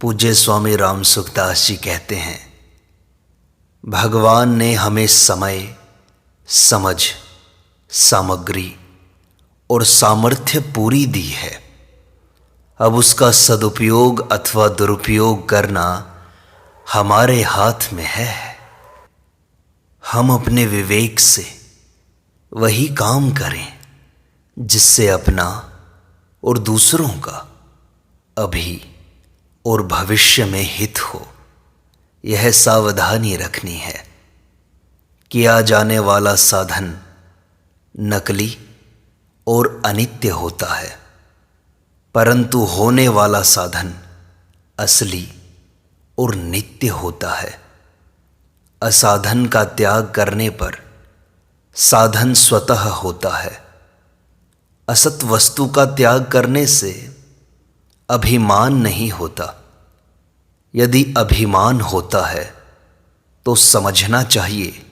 पूज्य स्वामी राम सुखदास जी कहते हैं, भगवान ने हमें समय, समझ, सामग्री और सामर्थ्य पूरी दी है। अब उसका सदुपयोग अथवा दुरुपयोग करना हमारे हाथ में है। हम अपने विवेक से वही काम करें जिससे अपना और दूसरों का अभी और भविष्य में हित हो। यह सावधानी रखनी है। किया जाने वाला साधन नकली और अनित्य होता है, परंतु होने वाला साधन असली और नित्य होता है। असाधन का त्याग करने पर साधन स्वतः होता है। असत वस्तु का त्याग करने से अभिमान नहीं होता। यदि अभिमान होता है तो समझना चाहिए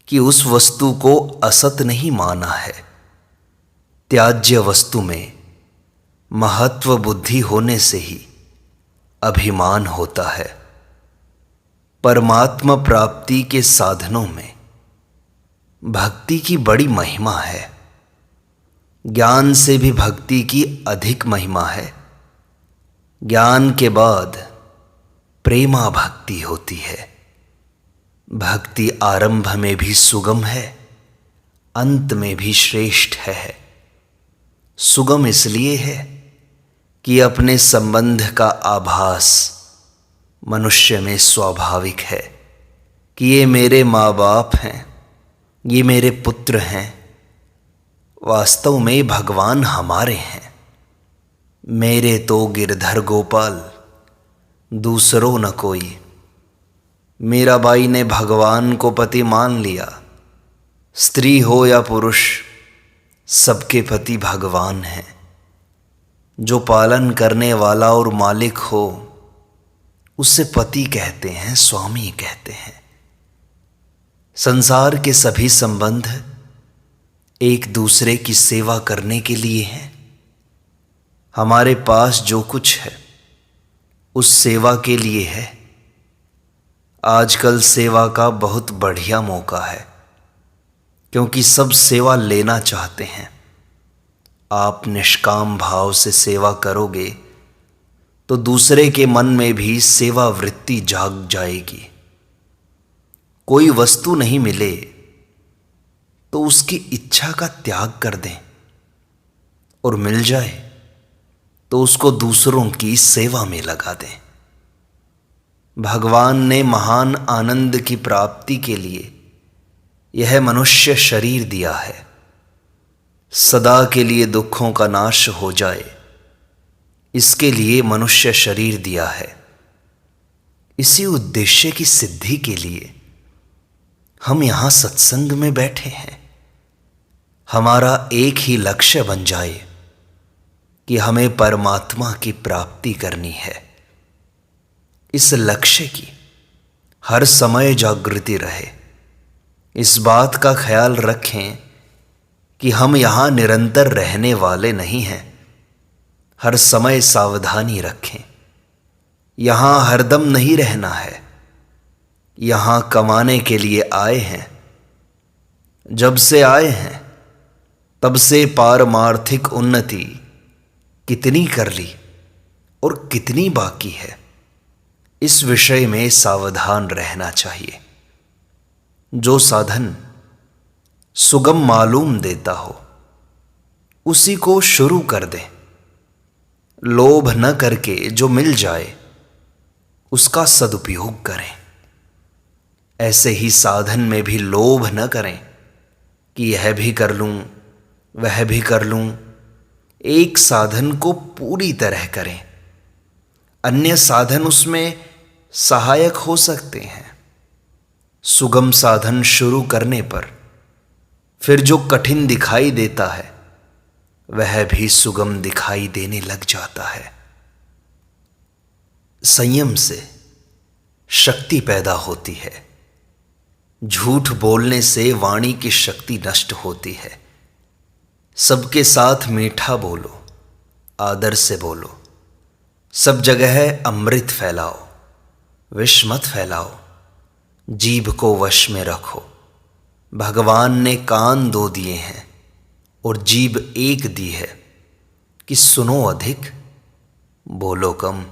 कि उस वस्तु को असत नहीं माना है। त्याज्य वस्तु में महत्व बुद्धि होने से ही अभिमान होता है। परमात्मा प्राप्ति के साधनों में भक्ति की बड़ी महिमा है। ज्ञान से भी भक्ति की अधिक महिमा है। ज्ञान के बाद प्रेमा भक्ति होती है। भक्ति आरंभ में भी सुगम है, अंत में भी श्रेष्ठ है। सुगम इसलिए है कि अपने संबंध का आभास मनुष्य में स्वाभाविक है कि ये मेरे माँ बाप हैं, ये मेरे पुत्र हैं। वास्तव में भगवान हमारे हैं। मेरे तो गिरधर गोपाल, दूसरों न कोई। मीराबाई ने भगवान को पति मान लिया। स्त्री हो या पुरुष, सबके पति भगवान हैं। जो पालन करने वाला और मालिक हो उसे पति कहते हैं, स्वामी कहते हैं। संसार के सभी संबंध एक दूसरे की सेवा करने के लिए हैं। हमारे पास जो कुछ है उस सेवा के लिए है। आजकल सेवा का बहुत बढ़िया मौका है, क्योंकि सब सेवा लेना चाहते हैं। आप निष्काम भाव से सेवा करोगे तो दूसरे के मन में भी सेवा वृत्ति जाग जाएगी। कोई वस्तु नहीं मिले तो उसकी इच्छा का त्याग कर दें, और मिल जाए तो उसको दूसरों की सेवा में लगा दें। भगवान ने महान आनंद की प्राप्ति के लिए यह मनुष्य शरीर दिया है। सदा के लिए दुखों का नाश हो जाए, इसके लिए मनुष्य शरीर दिया है। इसी उद्देश्य की सिद्धि के लिए हम यहाँ सत्संग में बैठे हैं। हमारा एक ही लक्ष्य बन जाए कि हमें परमात्मा की प्राप्ति करनी है। इस लक्ष्य की हर समय जागृति रहे। इस बात का ख्याल रखें कि हम यहाँ निरंतर रहने वाले नहीं हैं। हर समय सावधानी रखें। यहाँ हरदम नहीं रहना है। यहाँ कमाने के लिए आए हैं। जब से आए हैं तब से पारमार्थिक उन्नति कितनी कर ली और कितनी बाकी है, इस विषय में सावधान रहना चाहिए। जो साधन सुगम मालूम देता हो उसी को शुरू कर दें। लोभ न करके जो मिल जाए उसका सदुपयोग करें। ऐसे ही साधन में भी लोभ न करें कि यह भी कर लूं, वह भी कर लूं। एक साधन को पूरी तरह करें। अन्य साधन उसमें सहायक हो सकते हैं। सुगम साधन शुरू करने पर फिर जो कठिन दिखाई देता है वह भी सुगम दिखाई देने लग जाता है। संयम से शक्ति पैदा होती है। झूठ बोलने से वाणी की शक्ति नष्ट होती है। सबके साथ मीठा बोलो, आदर से बोलो। सब जगह अमृत फैलाओ, विष मत फैलाओ, जीभ को वश में रखो। भगवान ने कान दो दिए हैं और जीभ एक दी है कि सुनो अधिक, बोलो कम।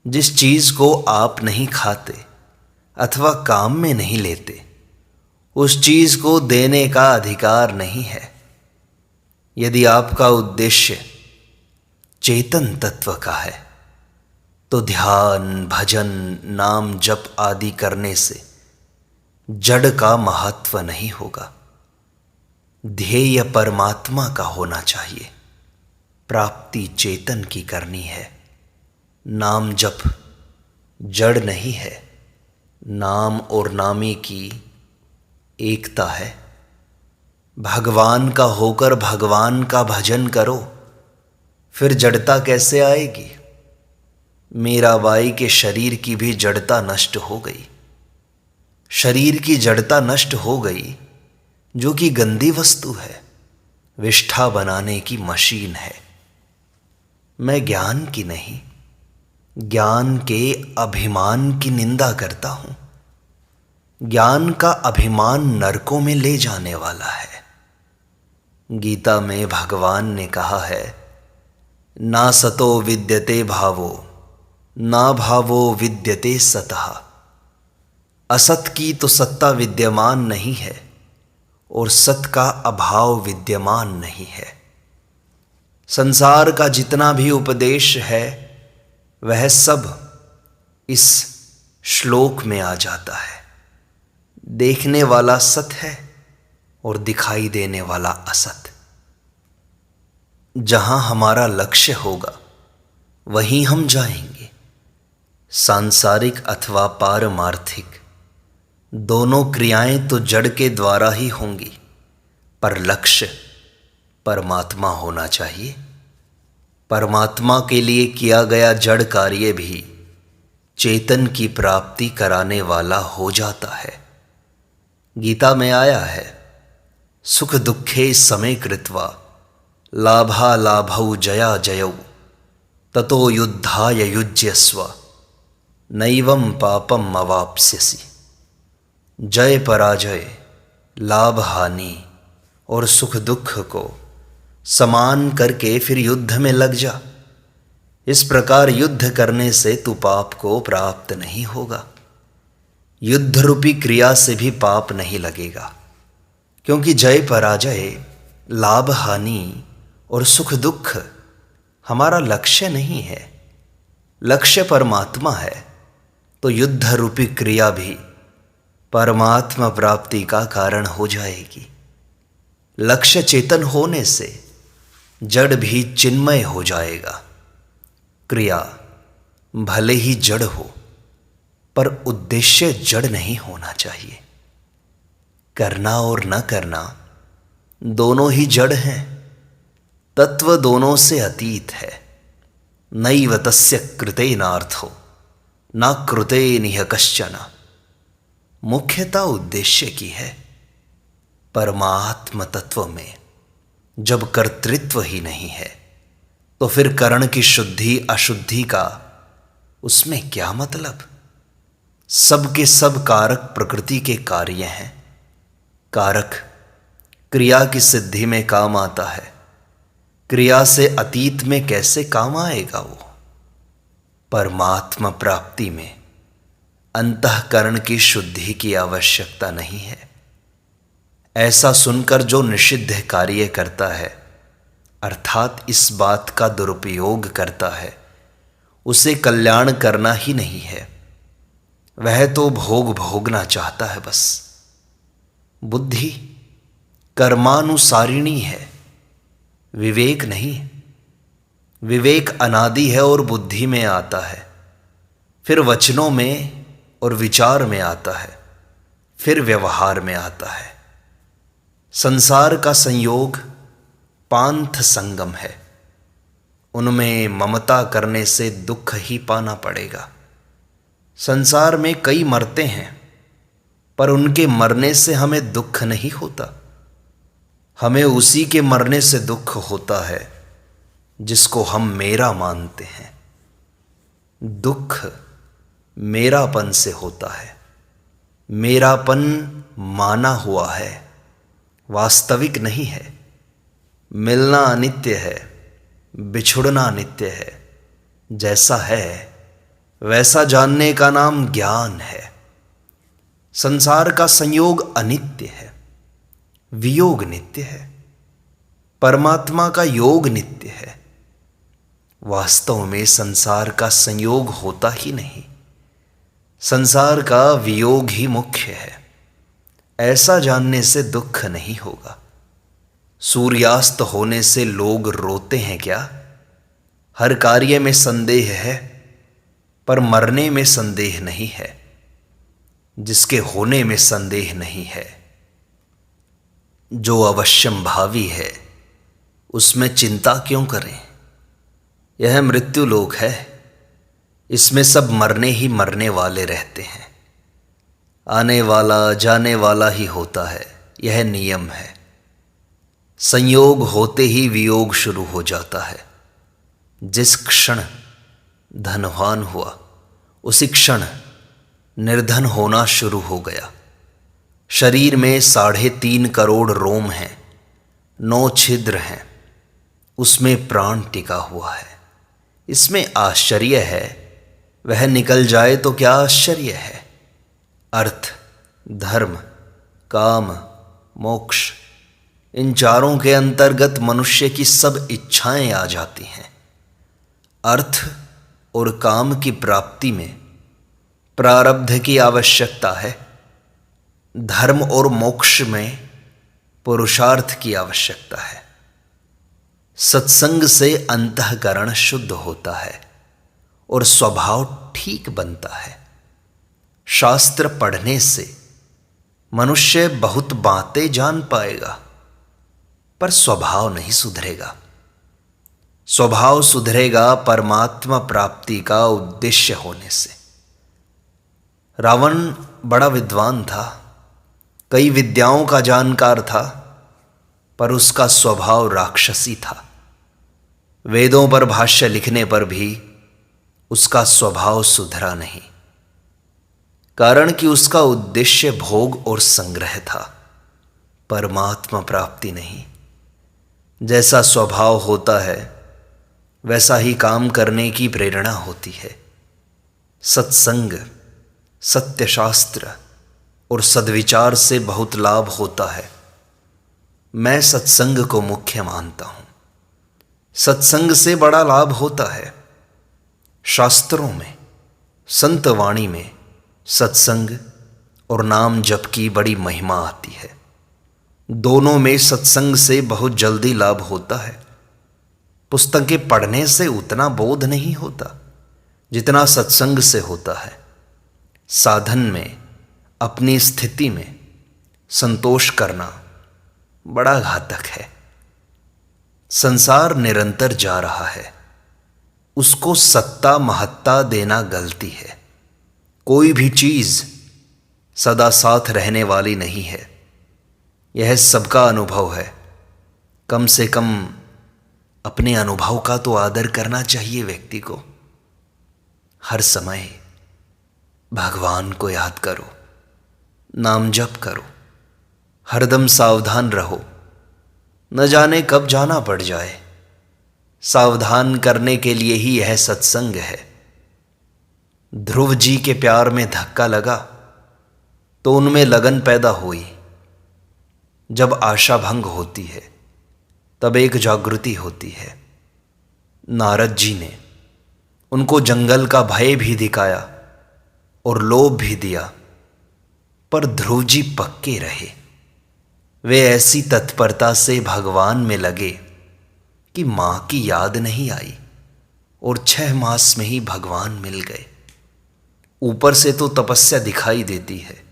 जिस चीज को आप नहीं खाते अथवा काम में नहीं लेते, उस चीज को देने का अधिकार नहीं है। यदि आपका उद्देश्य चेतन तत्व का है तो ध्यान, भजन, नाम जप आदि करने से जड़ का महत्व नहीं होगा। ध्येय परमात्मा का होना चाहिए। प्राप्ति चेतन की करनी है। नाम जप जड़ नहीं है, नाम और नामी की एकता है। भगवान का होकर भगवान का भजन करो, फिर जड़ता कैसे आएगी। मीराबाई के शरीर की भी जड़ता नष्ट हो गई। शरीर की जड़ता नष्ट हो गई, जो कि गंदी वस्तु है, विष्ठा बनाने की मशीन है। मैं ज्ञान की नहीं, ज्ञान के अभिमान की निंदा करता हूं। ज्ञान का अभिमान नरकों में ले जाने वाला है। गीता में भगवान ने कहा है, ना सतो विद्यते भावो, ना भावो विद्यते सतः। असत की तो सत्ता विद्यमान नहीं है और सत का अभाव विद्यमान नहीं है। संसार का जितना भी उपदेश है वह सब इस श्लोक में आ जाता है। देखने वाला सत है और दिखाई देने वाला असत। जहां हमारा लक्ष्य होगा वहीं हम जाएंगे। सांसारिक अथवा पारमार्थिक दोनों क्रियाएं तो जड़ के द्वारा ही होंगी, पर लक्ष्य परमात्मा होना चाहिए। परमात्मा के लिए किया गया जड़ कार्य भी चेतन की प्राप्ति कराने वाला हो जाता है। गीता में आया है, सुख दुखे समे कृत्वा लाभा लाभौ जया जयौ ततो युद्धाय युज्यस्व नैवं पापम अवाप्स्यसि। जय पराजय, लाभ हानि और सुख दुख को समान करके फिर युद्ध में लग जा। इस प्रकार युद्ध करने से तू पाप को प्राप्त नहीं होगा। युद्ध रूपी क्रिया से भी पाप नहीं लगेगा, क्योंकि जय पराजय, लाभ हानि और सुख दुख हमारा लक्ष्य नहीं है। लक्ष्य परमात्मा है, तो युद्ध रूपी क्रिया भी परमात्मा प्राप्ति का कारण हो जाएगी। लक्ष्य चेतन होने से जड़ भी चिन्मय हो जाएगा। क्रिया भले ही जड़ हो, पर उद्देश्य जड़ नहीं होना चाहिए। करना और न करना दोनों ही जड़ हैं। तत्व दोनों से अतीत है। नैव तस्य कृतेनार्थो न कृते निह कश्चन। मुख्यता उद्देश्य की है। परमात्म तत्व में जब कर्तृत्व ही नहीं है, तो फिर करण की शुद्धि अशुद्धि का उसमें क्या मतलब। सब के सब कारक प्रकृति के कार्य हैं। कारक क्रिया की सिद्धि में काम आता है, क्रिया से अतीत में कैसे काम आएगा वो। परमात्मा प्राप्ति में अंतःकरण की शुद्धि की आवश्यकता नहीं है। ऐसा सुनकर जो निषिद्ध कार्य करता है, अर्थात इस बात का दुरुपयोग करता है, उसे कल्याण करना ही नहीं है। वह तो भोग भोगना चाहता है बस। बुद्धि कर्मानुसारिणी है, विवेक नहीं। विवेक अनादि है और बुद्धि में आता है, फिर वचनों में और विचार में आता है, फिर व्यवहार में आता है। संसार का संयोग पांथ संगम है। उनमें ममता करने से दुख ही पाना पड़ेगा। संसार में कई मरते हैं, पर उनके मरने से हमें दुख नहीं होता। हमें उसी के मरने से दुख होता है जिसको हम मेरा मानते हैं। दुख मेरापन से होता है। मेरापन माना हुआ है, वास्तविक नहीं है। मिलना अनित्य है, बिछुड़ना अनित्य है। जैसा है वैसा जानने का नाम ज्ञान है। संसार का संयोग अनित्य है, वियोग नित्य है। परमात्मा का योग नित्य है। वास्तव में संसार का संयोग होता ही नहीं, संसार का वियोग ही मुख्य है। ऐसा जानने से दुख नहीं होगा। सूर्यास्त होने से लोग रोते हैं क्या? हर कार्य में संदेह है, पर मरने में संदेह नहीं है। जिसके होने में संदेह नहीं है, जो अवश्यम भावी है, उसमें चिंता क्यों करें? यह मृत्यु लोक है, इसमें सब मरने ही मरने वाले रहते हैं। आने वाला जाने वाला ही होता है, यह नियम है। संयोग होते ही वियोग शुरू हो जाता है। जिस क्षण धनवान हुआ, उसी क्षण निर्धन होना शुरू हो गया। शरीर में 3.5 करोड़ रोम हैं, 9 छिद्र हैं, उसमें प्राण टिका हुआ है। इसमें आश्चर्य है, वह निकल जाए तो क्या आश्चर्य है? अर्थ, धर्म, काम, मोक्ष, इन चारों के अंतर्गत मनुष्य की सब इच्छाएं आ जाती हैं। अर्थ और काम की प्राप्ति में प्रारब्ध की आवश्यकता है। धर्म और मोक्ष में पुरुषार्थ की आवश्यकता है। सत्संग से अंतःकरण शुद्ध होता है और स्वभाव ठीक बनता है। शास्त्र पढ़ने से मनुष्य बहुत बातें जान पाएगा, पर स्वभाव नहीं सुधरेगा। स्वभाव सुधरेगा परमात्मा प्राप्ति का उद्देश्य होने से। रावण बड़ा विद्वान था, कई विद्याओं का जानकार था, पर उसका स्वभाव राक्षसी था। वेदों पर भाष्य लिखने पर भी उसका स्वभाव सुधरा नहीं, कारण कि उसका उद्देश्य भोग और संग्रह था, परमात्मा प्राप्ति नहीं। जैसा स्वभाव होता है वैसा ही काम करने की प्रेरणा होती है। सत्संग, सत्यशास्त्र और सद्विचार से बहुत लाभ होता है। मैं सत्संग को मुख्य मानता हूँ। सत्संग से बड़ा लाभ होता है। शास्त्रों में, संत वाणी में सत्संग और नाम जप की बड़ी महिमा आती है। दोनों में सत्संग से बहुत जल्दी लाभ होता है। पुस्तकें पढ़ने से उतना बोध नहीं होता जितना सत्संग से होता है। साधन में, अपनी स्थिति में संतोष करना बड़ा घातक है। संसार निरंतर जा रहा है, उसको सत्ता महत्ता देना गलती है। कोई भी चीज सदा साथ रहने वाली नहीं है, यह सबका अनुभव है। कम से कम अपने अनुभव का तो आदर करना चाहिए व्यक्ति को। हर समय भगवान को याद करो, नाम जप करो, हरदम सावधान रहो, न जाने कब जाना पड़ जाए। सावधान करने के लिए ही यह सत्संग है। ध्रुव जी के प्यार में धक्का लगा तो उनमें लगन पैदा हुई। जब आशा भंग होती है तब एक जागृति होती है। नारद जी ने उनको जंगल का भय भी दिखाया और लोभ भी दिया, पर ध्रुव जी पक्के रहे। वे ऐसी तत्परता से भगवान में लगे कि मां की याद नहीं आई और 6 मास में ही भगवान मिल गए। ऊपर से तो तपस्या दिखाई देती है,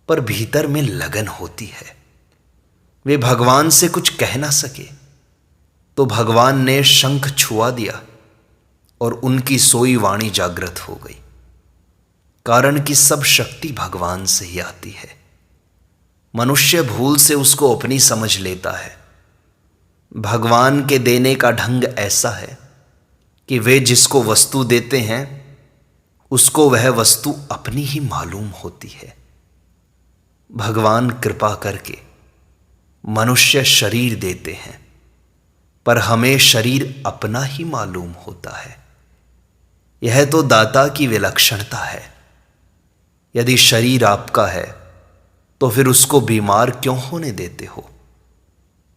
पर भीतर में लगन होती है। वे भगवान से कुछ कह ना सके तो भगवान ने शंख छुआ दिया और उनकी सोई वाणी जागृत हो गई। कारण कि सब शक्ति भगवान से ही आती है। मनुष्य भूल से उसको अपनी समझ लेता है। भगवान के देने का ढंग ऐसा है कि वे जिसको वस्तु देते हैं उसको वह वस्तु अपनी ही मालूम होती है। भगवान कृपा करके मनुष्य शरीर देते हैं, पर हमें शरीर अपना ही मालूम होता है। यह तो दाता की विलक्षणता है। यदि शरीर आपका है तो फिर उसको बीमार क्यों होने देते हो,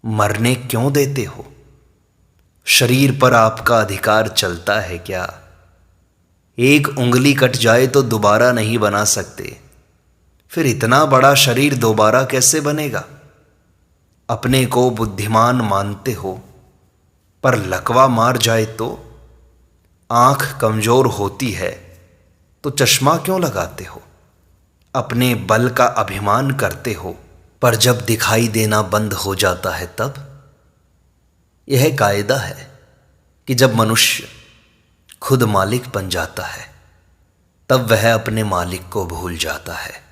मरने क्यों देते हो? शरीर पर आपका अधिकार चलता है क्या? एक उंगली कट जाए तो दोबारा नहीं बना सकते, फिर इतना बड़ा शरीर दोबारा कैसे बनेगा? अपने को बुद्धिमान मानते हो, पर लकवा मार जाए तो? आंख कमजोर होती है तो चश्मा क्यों लगाते हो? अपने बल का अभिमान करते हो, पर जब दिखाई देना बंद हो जाता है तब? यह कायदा है कि जब मनुष्य खुद मालिक बन जाता है तब वह अपने मालिक को भूल जाता है।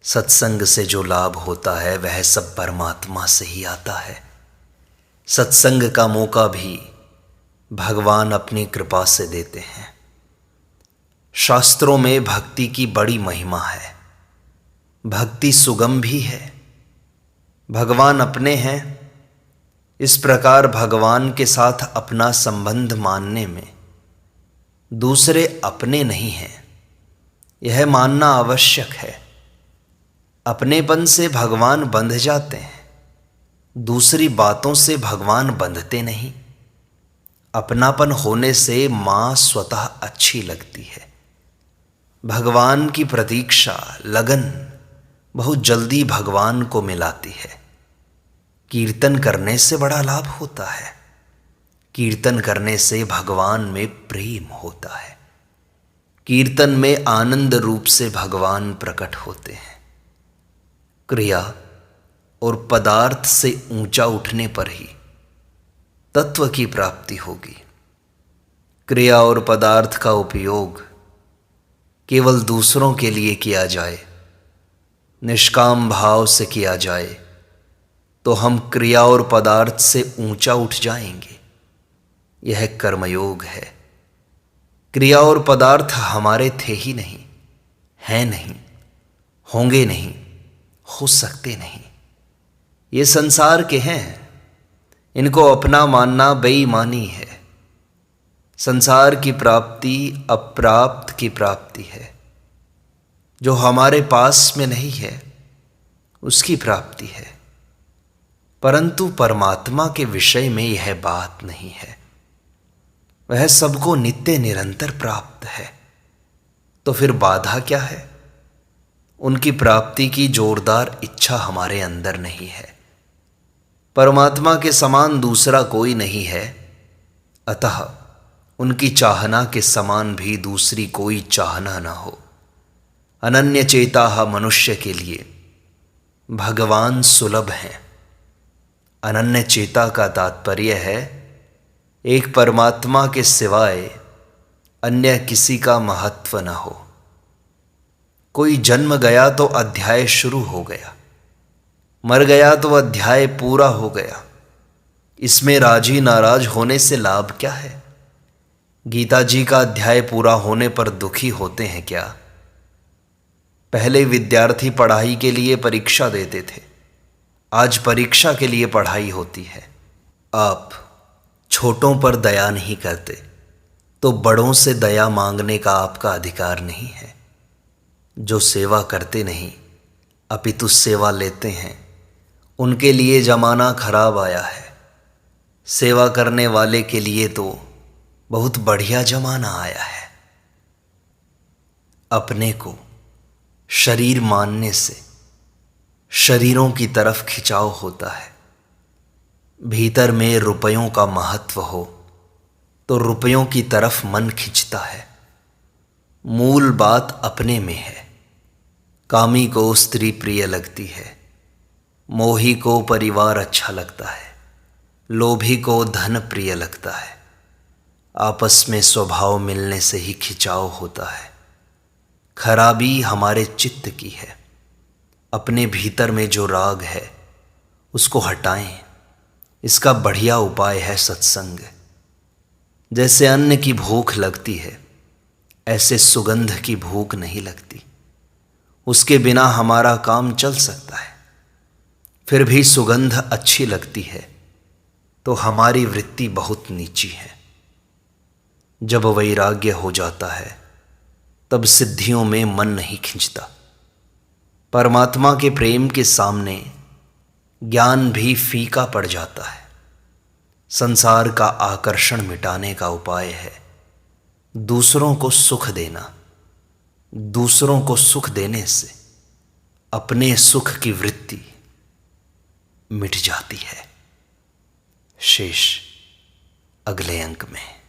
सत्संग से जो लाभ होता है वह सब परमात्मा से ही आता है। सत्संग का मौका भी भगवान अपनी कृपा से देते हैं। शास्त्रों में भक्ति की बड़ी महिमा है। भक्ति सुगम भी है। भगवान अपने हैं, इस प्रकार भगवान के साथ अपना संबंध मानने में दूसरे अपने नहीं हैं, यह मानना आवश्यक है। अपनेपन से भगवान बंध जाते हैं, दूसरी बातों से भगवान बंधते नहीं। अपनापन होने से माँ स्वतः अच्छी लगती है। भगवान की प्रतीक्षा, लगन बहुत जल्दी भगवान को मिलाती है। कीर्तन करने से बड़ा लाभ होता है। कीर्तन करने से भगवान में प्रेम होता है। कीर्तन में आनंद रूप से भगवान प्रकट होते हैं। क्रिया और पदार्थ से ऊंचा उठने पर ही तत्व की प्राप्ति होगी। क्रिया और पदार्थ का उपयोग केवल दूसरों के लिए किया जाए, निष्काम भाव से किया जाए तो हम क्रिया और पदार्थ से ऊंचा उठ जाएंगे। यह कर्मयोग है। क्रिया और पदार्थ हमारे थे ही नहीं, हैं नहीं, होंगे नहीं, हो सकते नहीं। ये संसार के हैं, इनको अपना मानना बेईमानी है। संसार की प्राप्ति अप्राप्त की प्राप्ति है। जो हमारे पास में नहीं है उसकी प्राप्ति है, परंतु परमात्मा के विषय में यह बात नहीं है। वह सबको नित्य निरंतर प्राप्त है। तो फिर बाधा क्या है? उनकी प्राप्ति की जोरदार इच्छा हमारे अंदर नहीं है। परमात्मा के समान दूसरा कोई नहीं है, अतः उनकी चाहना के समान भी दूसरी कोई चाहना न हो। अनन्य चेता मनुष्य के लिए भगवान सुलभ हैं। अनन्य चेता का तात्पर्य है एक परमात्मा के सिवाय अन्य किसी का महत्व न हो। कोई जन्म गया तो अध्याय शुरू हो गया, मर गया तो अध्याय पूरा हो गया। इसमें राजी नाराज होने से लाभ क्या है? गीता जी का अध्याय पूरा होने पर दुखी होते हैं क्या? पहले विद्यार्थी पढ़ाई के लिए परीक्षा देते थे, आज परीक्षा के लिए पढ़ाई होती है। आप छोटों पर दया नहीं करते तो बड़ों से दया मांगने का आपका अधिकार नहीं है। जो सेवा करते नहीं अपितु सेवा लेते हैं, उनके लिए जमाना खराब आया है। सेवा करने वाले के लिए तो बहुत बढ़िया जमाना आया है। अपने को शरीर मानने से शरीरों की तरफ खिंचाव होता है। भीतर में रुपयों का महत्व हो तो रुपयों की तरफ मन खिंचता है। मूल बात अपने में है। कामी को स्त्री प्रिय लगती है, मोही को परिवार अच्छा लगता है, लोभी को धन प्रिय लगता है। आपस में स्वभाव मिलने से ही खिंचाव होता है। खराबी हमारे चित्त की है। अपने भीतर में जो राग है उसको हटाएं। इसका बढ़िया उपाय है सत्संग। जैसे अन्न की भूख लगती है, ऐसे सुगंध की भूख नहीं लगती, उसके बिना हमारा काम चल सकता है। फिर भी सुगंध अच्छी लगती है तो हमारी वृत्ति बहुत नीची है। जब वैराग्य हो जाता है तब सिद्धियों में मन नहीं खिंचता। परमात्मा के प्रेम के सामने ज्ञान भी फीका पड़ जाता है। संसार का आकर्षण मिटाने का उपाय है दूसरों को सुख देना। दूसरों को सुख देने से अपने सुख की वृत्ति मिट जाती है। शेष अगले अंक में।